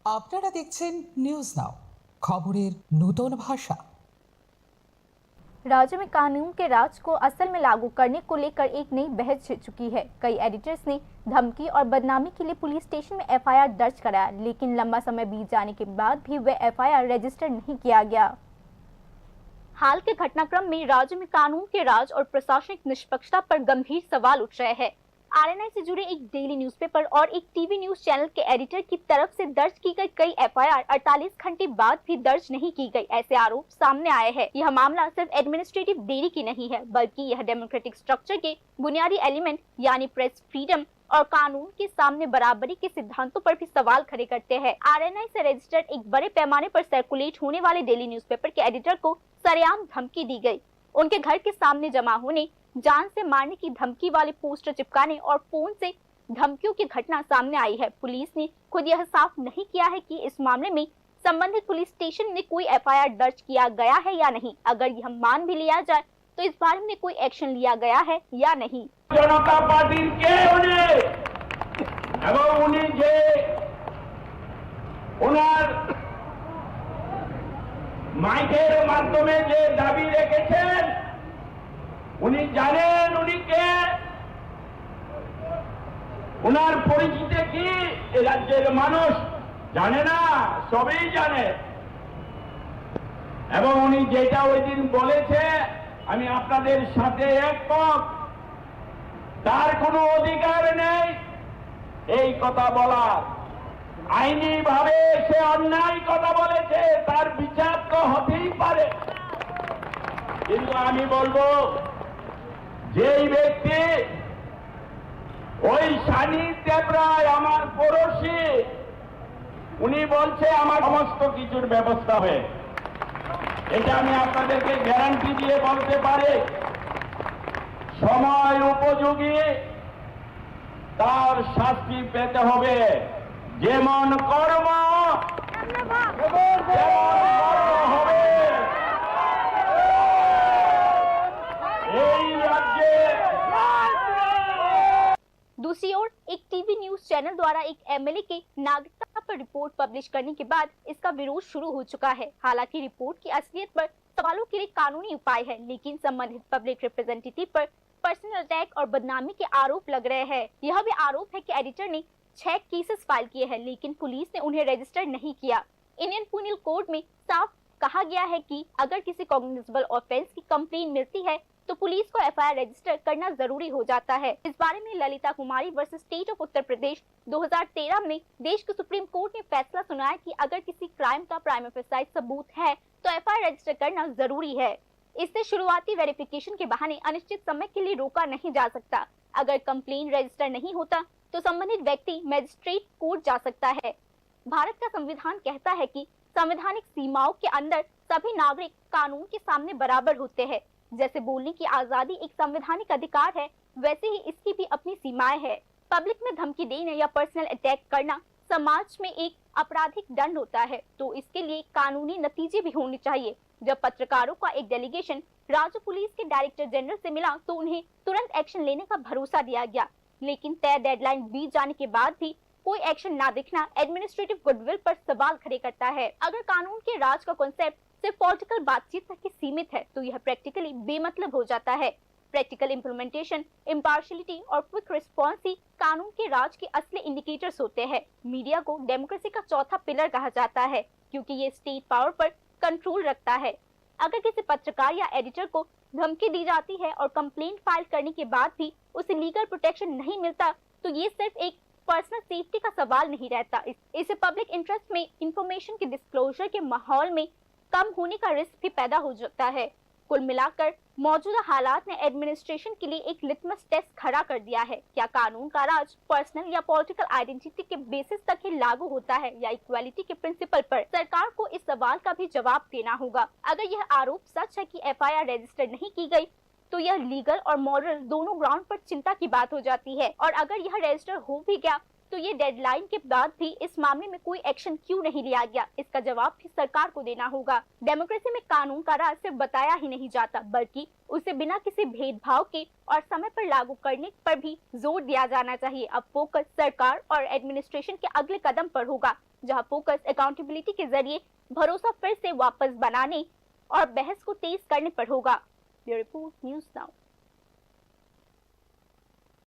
আপনারা দেখছেন news now, খবরের নতুন ভাষা। राज्य में कानून के राज को असल में लागू करने को लेकर एक नई बहस छिड़ चुकी है। कई एडिटर्स ने धमकी और बदनामी के लिए पुलिस स्टेशन में एफआईआर दर्ज कराया, लेकिन लंबा समय बीत जाने के बाद भी वह एफआईआर रजिस्टर नहीं किया गया। हाल के घटनाक्रम में राज्य में कानून के राज और प्रशासनिक निष्पक्षता पर गंभीर सवाल उठ रहे हैं। आरएनआई से जुड़े एक डेली न्यूज़पेपर और एक टीवी न्यूज चैनल के एडिटर की तरफ से दर्ज की गई कई एफआईआर 48 घंटे बाद भी दर्ज नहीं की गई, ऐसे आरोप सामने आए हैं। यह मामला सिर्फ एडमिनिस्ट्रेटिव देरी की नहीं है, बल्कि यह डेमोक्रेटिक स्ट्रक्चर के बुनियादी एलिमेंट यानी प्रेस फ्रीडम और कानून के सामने बराबरी के सिद्धांतों पर भी सवाल खड़े करते हैं। आरएनआई से रजिस्टर्ड एक बड़े पैमाने पर सर्कुलेट होने वाले डेली न्यूज़पेपर के एडिटर को सरेआम धमकी दी गई। उनके घर के सामने जमा होने, जान से मारने की धमकी वाले पोस्टर चिपकाने और फोन से धमकियों की घटना सामने आई है। पुलिस ने खुद यह साफ नहीं किया है कि इस मामले में संबंधित पुलिस स्टेशन में कोई एफआईआर दर्ज किया गया है या नहीं। अगर यह मान भी लिया जाए तो इस बारे में कोई एक्शन लिया गया है या नहीं। जनता पार्टी के মাইকের মাধ্যমে যে দাবি রেখেছেন উনি জানেন উনি কে, ওনার পরিচিতি কি এই রাজ্যের মানুষ জানে না, সবই জানে। এবং উনি যেটা ওই দিন বলেছে আমি আপনাদের সাথে একমত, তার কোনো অধিকার নেই এই কথা বলার। আইনি ভাবে সে অন্যায় কথা বলেছে, তার বিচার তো হতেই পারে। কিন্তু আমি বলবো যেই ব্যক্তি ওই সানি দেবরায় আমার পড়োশি, উনি বলছে আমার সমস্ত কিছুর ব্যবস্থা হয়ে, এটা আমি আপনাদেরকে গ্যারান্টি দিয়ে বলতে পারি। সময় উপযোগী তার শাস্তি পেতে হবে। যেমন কর্ম হবে এই রাজ্যে। दूसरी ओर एक टीवी न्यूज चैनल द्वारा एक एमएलए के नागरिकता पर रिपोर्ट पब्लिश करने के बाद इसका विरोध शुरू हो चुका है। हालांकि रिपोर्ट की असलियत पर सवालों के लिए कानूनी उपाय है, लेकिन संबंधित पब्लिक रिप्रेजेंटेटिव पर पर्सनल अटैक और बदनामी के आरोप लग रहे हैं। यह भी आरोप है कि एडिटर ने 6 केसेस फाइल किए हैं, लेकिन पुलिस ने उन्हें रजिस्टर नहीं किया। इंडियन पिनल कोड में साफ कहा गया है कि अगर किसी कॉग्निजेबल ऑफेंस की कंप्लेंट मिलती है तो पुलिस को एफआईआर रजिस्टर करना जरूरी हो जाता है। इस बारे में ललिता कुमारी versus state of Uttar Pradesh 2013 में देश के सुप्रीम कोर्ट ने फैसला सुनाया कि अगर किसी क्राइम का प्राइमा फेसाई सबूत है तो एफआईआर रजिस्टर करना जरूरी है। इससे शुरुआती वेरिफिकेशन के बहाने अनिश्चित समय के लिए रोका नहीं जा सकता। अगर कंप्लेंट रजिस्टर नहीं होता तो संबंधित व्यक्ति मजिस्ट्रेट कोर्ट जा सकता है। भारत का संविधान कहता है कि संवैधानिक सीमाओं के अंदर सभी नागरिक कानून के सामने बराबर होते हैं। जैसे बोलने की आजादी एक संवैधानिक अधिकार है, वैसे ही इसकी भी अपनी सीमाएं हैं। पब्लिक में धमकी देना या पर्सनल अटैक करना समाज में एक आपराधिक दंड होता है, तो इसके लिए कानूनी नतीजे भी होने चाहिए। जब पत्रकारों का एक डेलीगेशन राज्य पुलिस के डायरेक्टर जनरल से मिला तो उन्हें तुरंत एक्शन लेने का भरोसा दिया गया, लेकिन तय डेडलाइन बीत जाने के बाद भी कोई एक्शन ना दिखना एडमिनिस्ट्रेटिव गुडविल पर सवाल खड़े करता है। अगर कानून के राज का कॉन्सेप्ट सिर्फ पॉलिटिकल बातचीत तक ही सीमित है तो यह प्रैक्टिकली बेमतलब हो जाता है। प्रैक्टिकल इम्प्लीमेंटेशन, इम्पार्शियलिटी और क्विक रिस्पॉन्स ही कानून के राज के असली इंडिकेटर्स होते हैं। मीडिया को डेमोक्रेसी का चौथा पिलर कहा जाता है, क्योंकि ये स्टेट पावर पर कंट्रोल रखता है। अगर किसी पत्रकार या एडिटर को धमकी दी जाती है और कंप्लेंट फाइल करने के बाद भी उसे लीगल प्रोटेक्शन नहीं मिलता तो ये सिर्फ एक पर्सनल सेफ्टी का सवाल नहीं रहता, इससे पब्लिक इंटरेस्ट में इंफॉर्मेशन के डिस्क्लोजर के माहौल में कम होने का रिस्क भी पैदा हो जाता है। कुल मिलाकर मौजूदा हालात ने एडमिनिस्ट्रेशन के लिए एक लिटमस टेस्ट खड़ा कर दिया है। क्या कानून का राज पर्सनल या पॉलिटिकल आइडेंटिटी के बेसिस तक ही लागू होता है या इक्वालिटी के प्रिंसिपल पर? सरकार को इस सवाल का भी जवाब देना होगा। अगर यह आरोप सच है कि एफआईआर रजिस्टर नहीं की गई तो यह लीगल और मॉरल दोनों ग्राउंड पर चिंता की बात हो जाती है, और अगर यह रजिस्टर हो भी गया तो ये डेडलाइन के बाद भी इस मामले में कोई एक्शन क्यों नहीं लिया गया, इसका जवाब भी सरकार को देना होगा। डेमोक्रेसी में कानून का राज सिर्फ बताया ही नहीं जाता, बल्कि उसे बिना किसी भेदभाव के और समय पर लागू करने पर भी जोर दिया जाना चाहिए। अब फोकस सरकार और एडमिनिस्ट्रेशन के अगले कदम पर होगा, जहां फोकस अकाउंटेबिलिटी के जरिए भरोसा फिर से वापस बनाने और बहस को तेज करने पर होगा। Bureau report, news now.